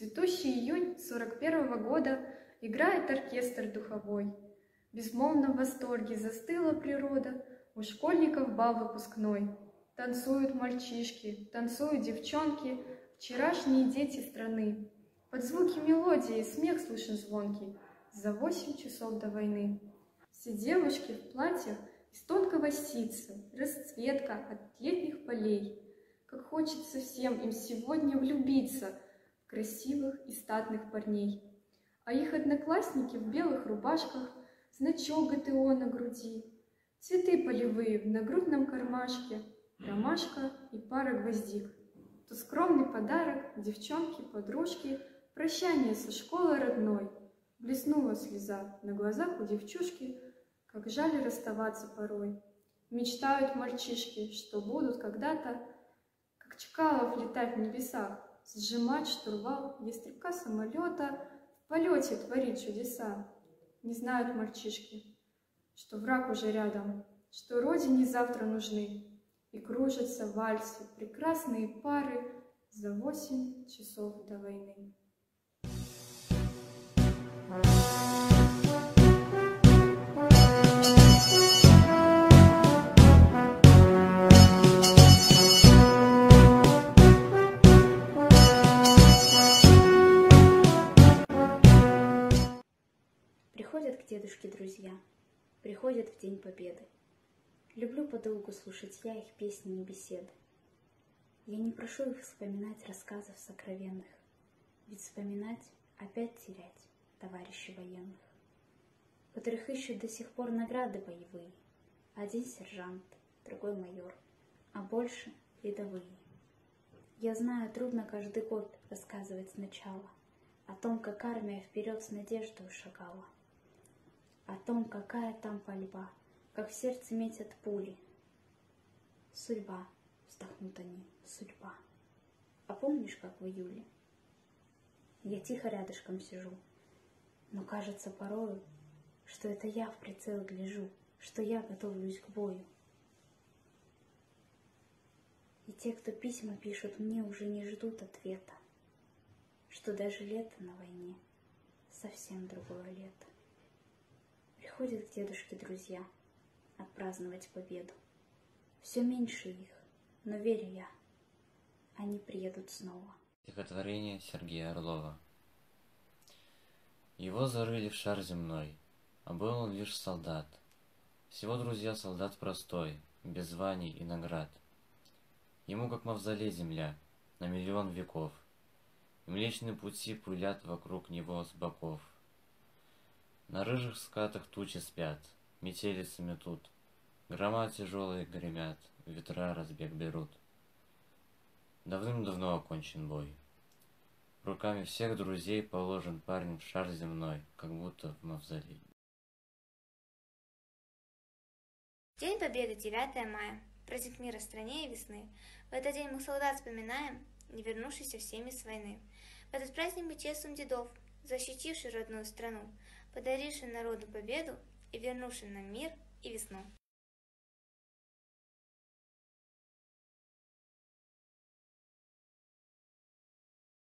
цветущий июнь 41-го года играет оркестр духовой. Безмолвно в восторге застыла природа, у школьников бал выпускной. Танцуют мальчишки, танцуют девчонки, вчерашние дети страны. Под звуки мелодии смех слышен звонкий за 8 часов до войны. Все девушки в платьях из тонкого ситца, расцветка от летних полей. Как хочется всем им сегодня влюбиться в красивых и статных парней. А их одноклассники в белых рубашках, значок ГТО на груди, цветы полевые в нагрудном кармашке, ромашка и пара гвоздик. То скромный подарок девчонки, подружки, прощание со школой родной. Блеснула слеза на глазах у девчушки, как жаль расставаться порой. Мечтают мальчишки, что будут когда-то, как Чкалов, летать в небесах, сжимать штурвал ястребка самолета, в полете творить чудеса. Не знают мальчишки, что враг уже рядом, что родине завтра нужны, и кружатся вальсы прекрасные пары за 8 часов до войны. Приходят к дедушке друзья, приходят в День Победы. Люблю подолгу слушать я их песни и беседы. Я не прошу их вспоминать рассказов сокровенных, ведь вспоминать — опять терять товарищей военных, которых ищут до сих пор награды боевые. Один сержант, другой майор, а больше рядовые. Я знаю, трудно каждый год рассказывать сначала о том, как армия вперед с надеждой шагала, о том, какая там пальба, как в сердце метят пули. Судьба, вздохнут они, судьба. А помнишь, как в июле? Я тихо рядышком сижу, но кажется порою, что это я в прицел гляжу, что я готовлюсь к бою. И те, кто письма пишут мне, уже не ждут ответа, что даже лето на войне совсем другое лето. Приходят к дедушке друзья отпраздновать победу. Все меньше их, но верю я, они приедут снова. Стихотворение Сергея Орлова. Его зарыли в шар земной, а был он лишь солдат. Всего, друзья, солдат простой, без званий и наград. Ему, как мавзолей, земля, на миллион веков, и Млечные Пути пылят вокруг него с боков. На рыжих скатах тучи спят, метелицы метут, грома тяжелые гремят, ветра разбег берут. Давным-давно окончен бой. Руками всех друзей положен парень в шар земной, как будто в мавзолей. День Победы, 9 мая. Праздник мира стране и весны. В этот день мы солдат вспоминаем, не вернувшихся всеми с войны. В этот праздник мы чествуем дедов, защитивших родную страну, подаривших народу победу и вернувших нам мир и весну.